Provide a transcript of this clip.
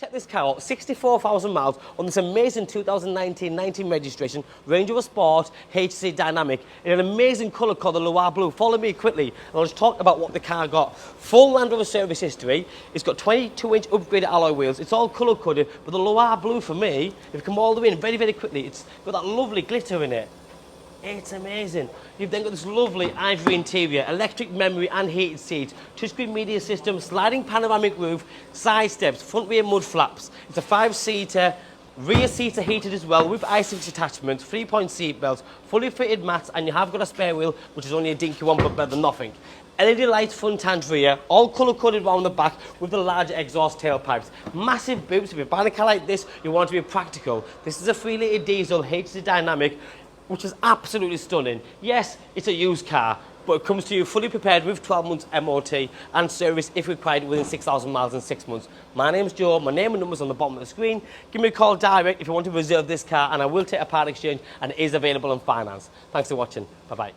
Check this car out, 64,000 miles on this amazing 2019 registration, Range Rover Sport HSE Dynamic in an amazing colour called the Loire-Blue. Follow me quickly and I'll just talk about what the car got. Full Land Rover service history, it's got 22-inch upgraded alloy wheels, it's all colour coded, but the Loire-Blue for me, if you come all the way in very, very quickly, it's got that lovely glitter in it. It's amazing. You've then got this lovely ivory interior, electric memory and heated seats, touchscreen media system, sliding panoramic roof, side steps, front rear mud flaps. It's a 5-seater, rear seats are heated as well with ISIFIX attachments, 3-point seat belts, fully fitted mats, and you have got a spare wheel, which is only a dinky one, but better than nothing. LED lights front and rear, all colour coded around the back with the larger exhaust tailpipes. Massive boots. If you're buying a car like this, you want to be practical. This is a 3-litre diesel HSE Dynamic, which is absolutely stunning. Yes, it's a used car, but it comes to you fully prepared with 12 months MOT and service if required within 6,000 miles in 6 months. My name's Joe, my name and number's on the bottom of the screen. Give me a call direct if you want to reserve this car, and I will take a part exchange, and it is available on finance. Thanks for watching. Bye-bye.